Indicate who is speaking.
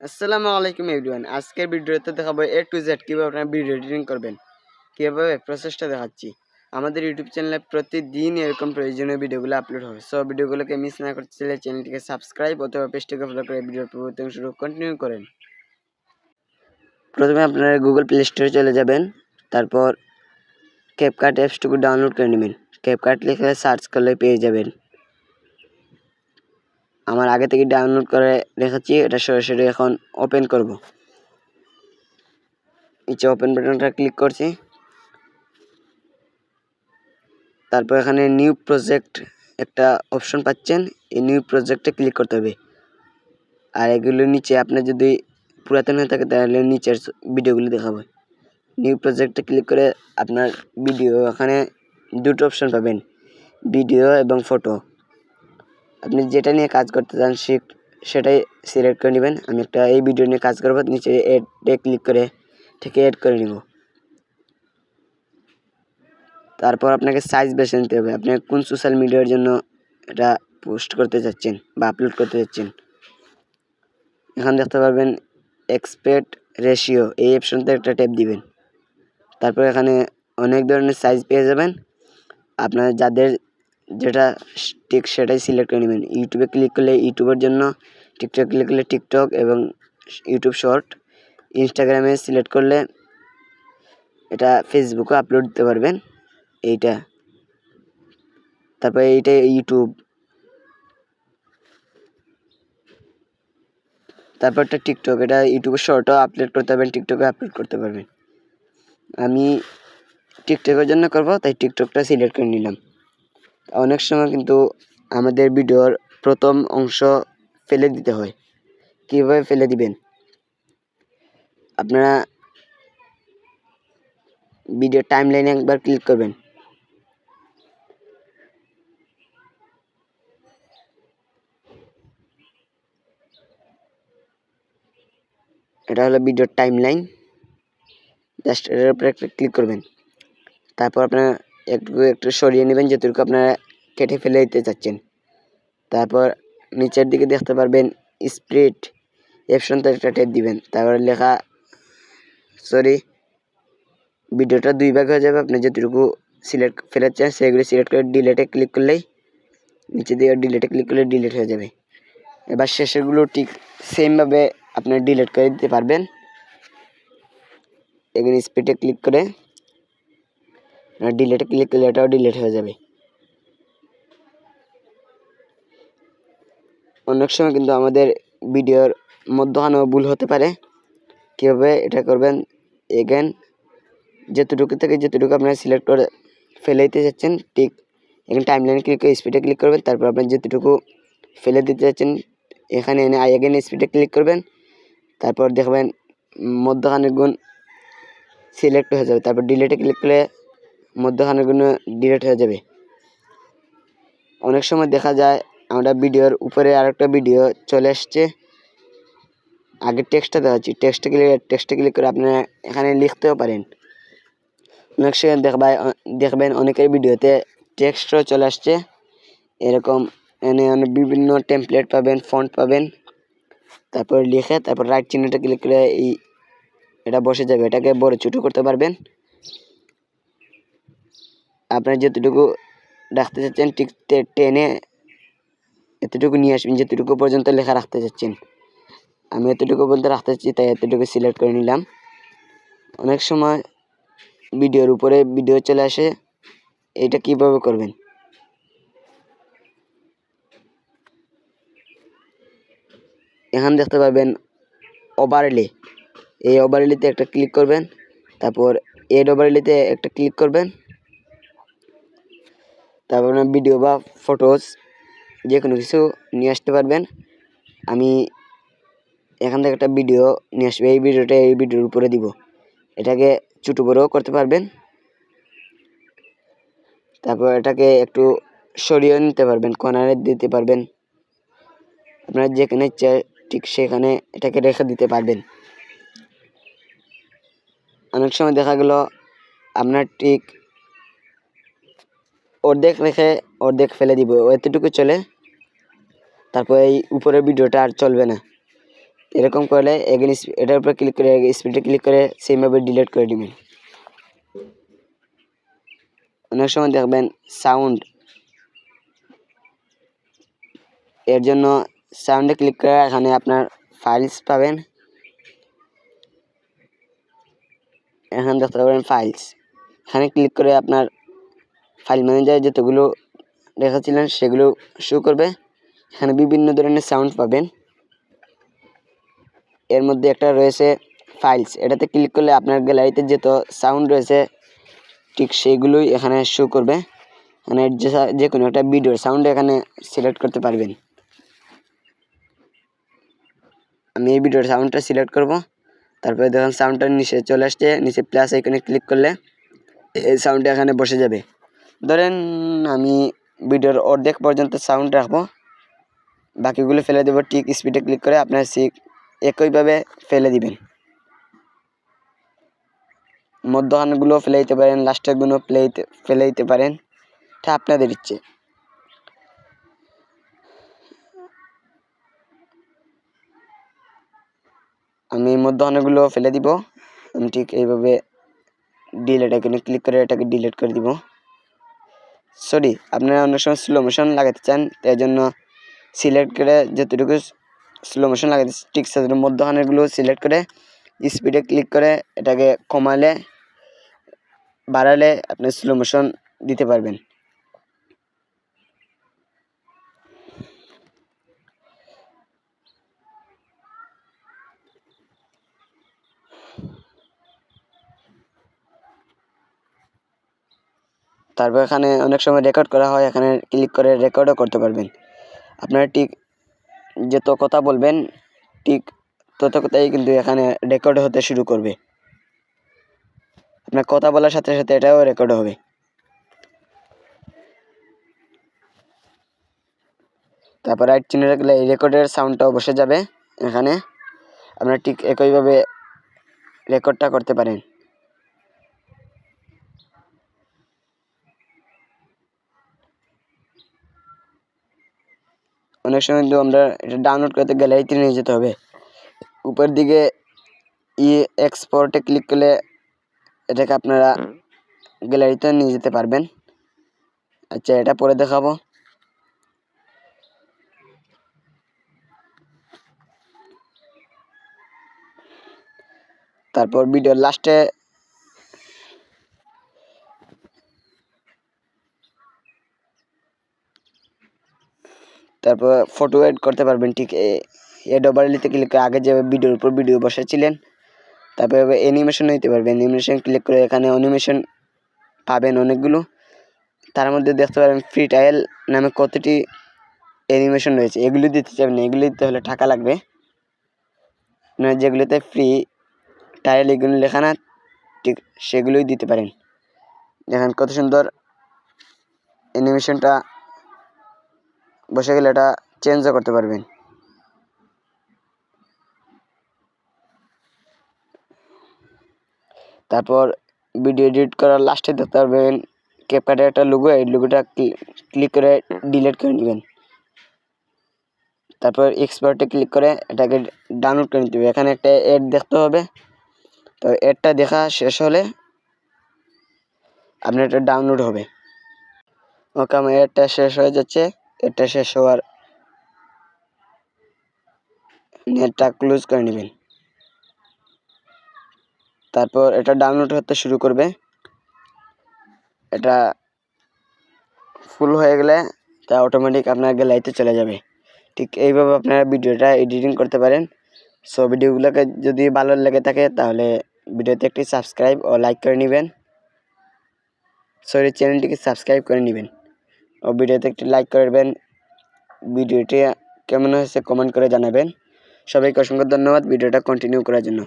Speaker 1: আসসালামু আলাইকুম এভরিওয়ান। আজকের ভিডিওতে দেখাবো এ টু জেড কিভাবে আপনারা ভিডিও এডিটিং করবেন, কিভাবে প্রসেসটা দেখাচ্ছি। আমাদের ইউটিউব চ্যানেলে প্রতিদিন এরকম প্রয়োজনীয় ভিডিওগুলো আপলোড হয়। সো ভিডিওগুলোকে মিস না করতে চাইলে চ্যানেলটিকে সাবস্ক্রাইব অথবা পেজটিকে ফলো করে ভিডিওর পরবর্তী অংশ কন্টিনিউ করেন। প্রথমে আপনারা গুগল প্লে স্টোরে চলে যাবেন, তারপর ক্যাপকাট অ্যাপসটুকু ডাউনলোড করে নেবেন। ক্যাপকাট লিখে সার্চ করলে পেয়ে যাবেন। আমার আগে থেকে ডাউনলোড করে রেখেছি, এটা সরাসরি এখন ওপেন করব। নিচে ওপেন বাটনটা ক্লিক করছি, তারপর এখানে নিউ প্রজেক্ট একটা অপশন পাচ্ছেন, এই নিউ প্রজেক্টে ক্লিক করতে হবে। আর এগুলো নিচে আপনার যদি পুরাতন হয়ে থাকে তাহলে নিচের ভিডিওগুলো দেখাবে। নিউ প্রজেক্টে ক্লিক করে আপনার ভিডিও, এখানে দুটো অপশন পাবেন, ভিডিও এবং ফটো। আপনি যেটা নিয়ে কাজ করতে চান সেটাই সিলেক্ট করে নেবেন। আমি একটা এই ভিডিও নিয়ে কাজ করবো, নিচে এডে ক্লিক করে থেকে এড করে নিব। তারপর আপনাকে সাইজ বেছে নিতে হবে, আপনি কোন সোশ্যাল মিডিয়ার জন্য এটা পোস্ট করতে চাচ্ছেন বা আপলোড করতে চাচ্ছেন। এখানে দেখতে পারবেন এক্সপেক্ট রেশিও, এই অপশনতে একটা ট্যাপ দিবেন। তারপর এখানে অনেক ধরনের সাইজ পেয়ে যাবেন, আপনার যাদের যেটা ঠিক সেটাই সিলেক্ট করে নেবেন। ইউটিউবে ক্লিক করলে ইউটিউবের জন্য, টিকটক ক্লিক করলে টিকটক এবং ইউটিউব শর্ট, ইনস্টাগ্রামে সিলেক্ট করলে এটা ফেসবুকে আপলোড দিতে পারবেন এইটা। তারপরে এইটা ইউটিউব, তারপরটা টিকটক, এটা ইউটিউবে শর্টও আপলোড করতে পারবেন, টিকটকে আপলোড করতে পারবেন। আমি টিকটকের জন্য করব, তাই টিকটকটা সিলেক্ট করে নিলাম। অনেক সময় কিন্তু আমাদের ভিডিওর প্রথম অংশ ফেলে দিতে হয়। কীভাবে ফেলে দিবেন, আপনারা ভিডিও টাইমলাইনে একবার ক্লিক করবেন। এটা হলো ভিডিওর টাইমলাইন, জাস্ট এটার উপরে একটা ক্লিক করবেন। তারপর আপনারা একটু সরিয়ে নেবেন যতটুকু আপনারা কেটে ফেলে দিতে চাচ্ছেন। তারপর নিচের দিকে দেখতে পারবেন স্প্লিট অপশনটা একটা ট্যাপ দিবেন। তারপর লেখা ভিডিওটা দুই ভাগ হয়ে যাবে। আপনি যতটুকু সিলেক্ট ফেলে চান সেগুলো সিলেক্ট করে ডিলেটে ক্লিক করলেই, নিচে দিয়ে ডিলেটে ক্লিক করলে ডিলেট হয়ে যাবে। এবার শেষেরগুলো ঠিক সেমভাবে আপনি ডিলেট করে দিতে পারবেন। এখানে স্পিডে ক্লিক করে ডিলেটে ক্লিক করলে এটাও ডিলেট হয়ে যাবে। অনেক সময় কিন্তু আমাদের ভিডিওর মধ্যখানেও ভুল হতে পারে। কীভাবে এটা করবেন, এগেন যতটুকু থেকে যতটুকু আপনারা সিলেক্ট করে ফেলে দিতে চাচ্ছেন, ঠিক এখানে টাইমলাইনে ক্লিক করে স্পিডে ক্লিক করবেন। তারপর আপনার যতটুকু ফেলে দিতে চাচ্ছেন এখানে এনে এগেন স্পিডে ক্লিক করবেন। তারপর দেখবেন মধ্যখানের গুণ সিলেক্ট হয়ে যাবে। তারপর ডিলেটে ক্লিক করলে মধ্যখানের গুণ ডিলেট হয়ে যাবে। অনেক সময় দেখা যায় আমরা ভিডিওর উপরে আরেকটা ভিডিও চলে আসছে, আগে টেক্সটটা দেখাচ্ছি, টেক্সটে ক্লিক করে আপনারা এখানে লিখতেও পারেন। অনেক সময় দেখবেন অনেকের ভিডিওতে টেক্সটও চলে আসছে এরকম। এনে অনেক বিভিন্ন টেমপ্লেট পাবেন, ফন্ট পাবেন। তারপর লিখে তারপর রাইট চিহ্নটা ক্লিক করে এটা বসে যাবে, এটাকে বড় ছোটো করতে পারবেন। আপনার যতটুকু রাখতে চাচ্ছেন ঠিক টেনে এতটুকু নিয়ে আসবেন, যতটুকু পর্যন্ত লেখা রাখতে চাচ্ছেন। আমি এতটুকু পর্যন্ত রাখতে চাচ্ছি তাই এতটুকু সিলেক্ট করে নিলাম। অনেক সময় ভিডিওর উপরে ভিডিও চলে আসে, এটা কিভাবে করবেন, এখানে দেখতে পাবেন ওভারলে, এই ওভারলেতে একটা ক্লিক করবেন। তারপর এড ওভারলেতে একটা ক্লিক করবেন। তারপর ভিডিও বা ফটোস যে কোনো কিছু নিয়ে আসতে পারবেন। আমি এখান থেকে একটা ভিডিও নিয়ে আসবো, এই ভিডিওটা এই ভিডিওর উপরে দিব। এটাকে ছোটো বড়ও করতে পারবেন। তারপর এটাকে একটু সরিয়ে নিতে পারবেন, কর্নারে দিতে পারবেন। আপনার যেখানে চাই ঠিক সেখানে এটাকে রেখে দিতে পারবেন। অনেক সময় দেখা গেল আপনার ঠিক অর্ধেক রেখে অর্ধেক ফেলে দিব, এতটুকু চলে। তারপর এই উপরের ভিডিওটা আর চলবে না। এরকম করলে এগেন এটার উপরে ক্লিক করে স্পিডে ক্লিক করে সেমভাবে ডিলিট করে দিবেন। অনেক সময় দেখবেন সাউন্ড, এর জন্য সাউন্ডে ক্লিক করে এখানে আপনার ফাইলস পাবেন, এখানে দেখতে পাবেন ফাইলস, এখানে ক্লিক করে আপনার ফাইল ম্যানেজারে যতগুলো রেখেছিলেন সেগুলো শো করবে। এখানে বিভিন্ন ধরনের সাউন্ড পাবেন, এর মধ্যে একটা রয়েছে ফাইলস, এটাতে ক্লিক করলে আপনার গ্যালারিতে যত সাউন্ড রয়েছে ঠিক সেইগুলোই এখানে শো করবে। মানে যে কোনো একটা ভিডিওর সাউন্ড এখানে সিলেক্ট করতে পারবেন। আমি এই ভিডিওর সাউন্ডটা সিলেক্ট করব, তারপরে দেখুন সাউন্ডটা নিচে চলে আসছে, নিচে প্লাস আইকনে ক্লিক করলে এই সাউন্ডটা এখানে বসে যাবে। ধরেন আমি ভিডিওর অর্ধেক পর্যন্ত সাউন্ড রাখবো, বাকিগুলো ফেলে দেবো। ঠিক স্পিডে ক্লিক করে আপনার একইভাবে ফেলে দিবেন। মধ্যখানগুলো ফেলে দিতে পারেন, লাস্টেরগুলো ফেলে দিতে পারেন, এটা আপনাদের ইচ্ছে। আমি মধ্যখানগুলো ফেলে দিব। আমি ঠিক এইভাবে ডিলিট আইকনে ক্লিক করে এটাকে ডিলিট করে দিব। সরি, আপনারা অনেক সময় স্লো মোশন লাগাতে চান, তাই জন্য সিলেক্ট করে যতটুকু স্লো মোশন লাগাতে ঠিক সেগুলো মধ্যখানেরগুলো সিলেক্ট করে স্পিডে ক্লিক করে এটাকে কমালে বাড়ালে আপনি স্লো মোশন দিতে পারবেন। তারপর এখানে অনেক সময় রেকর্ড করা হয়, এখানে ক্লিক করে রেকর্ডও করতে পারবেন। আপনারা ঠিক যত কথা বলবেন ঠিক তত কথাই কিন্তু এখানে রেকর্ড হতে শুরু করবে। আপনার কথা বলার সাথে সাথে এটাও রেকর্ড হবে। তারপর রাইট চিহ্নে রাখলে এই রেকর্ডের সাউন্ডটাও বসে যাবে এখানে। আপনারা ঠিক একইভাবে রেকর্ডটা করতে পারেন। অনেক সময় কিন্তু আমরা এটা ডাউনলোড করতে গ্যালারিতে নিয়ে যেতে হবে। উপর দিকে এক্সপোর্টে ক্লিক করলে এটাকে আপনারা গ্যালারিতে নিয়ে যেতে পারবেন। আচ্ছা, এটা পরে দেখাবো। তারপর ভিডিওর লাস্টে তারপর ফটো এড করতে পারবেন। ঠিক এড ওভারলিতে ক্লিক করে আগে যে ভিডিওর উপর ভিডিও বসাচ্ছিলেন তারপরে অ্যানিমেশন নিতে পারবেন। অ্যানিমেশন ক্লিক করে এখানে অ্যানিমেশন পাবেন অনেকগুলো, তার মধ্যে দেখতে পারেন ফ্রি টাইল নামে কতটি অ্যানিমেশন রয়েছে। এগুলো দিতে চাইবেন না, এগুলো দিতে হলে টাকা লাগবে। আপনারা যেগুলোতে ফ্রি টাইল এগুলো লেখা না ঠিক সেগুলোই দিতে পারেন। দেখেন কত সুন্দর অ্যানিমেশনটা বসে গেলে এটা চেঞ্জও করতে পারবেন। তারপর ভিডিও এডিট করার লাস্টে দেখতে পারবেন ক্যাপকাটের একটা লোগো, এই লোগোটা ক্লিক করে ডিলিট করে নেবেন। তারপর এক্সপোর্টে ক্লিক করে এটাকে ডাউনলোড করে নিতে হবে। এখানে একটা অ্যাড দেখতে হবে, তো অ্যাডটা দেখা শেষ হলে আপনার এটা ডাউনলোড হবে। ওকে, আমার অ্যাডটা শেষ হয়ে যাচ্ছে। এটা শেষ হওয়ার নেটটা ক্লোজ করে নেবেন। তারপর এটা ডাউনলোড হতে শুরু করবে। এটা ফুল হয়ে গেলে তা অটোমেটিক আপনার গ্যালারিতে চলে যাবে। ঠিক এইভাবে আপনারা ভিডিওটা এডিটিং করতে পারেন। সো ভিডিওগুলোকে যদি ভালো লেগে থাকে তাহলে ভিডিওতে একটি সাবস্ক্রাইব ও লাইক করে নেবেন। সরি, চ্যানেলটিকে সাবস্ক্রাইব করে নেবেন ও ভিডিওতে একটি লাইক করবেন। ভিডিওটি কেমন হয়েছে কমেন্ট করে জানাবেন। সবাইকে অসংখ্য ধন্যবাদ ভিডিওটা কন্টিনিউ করার জন্য।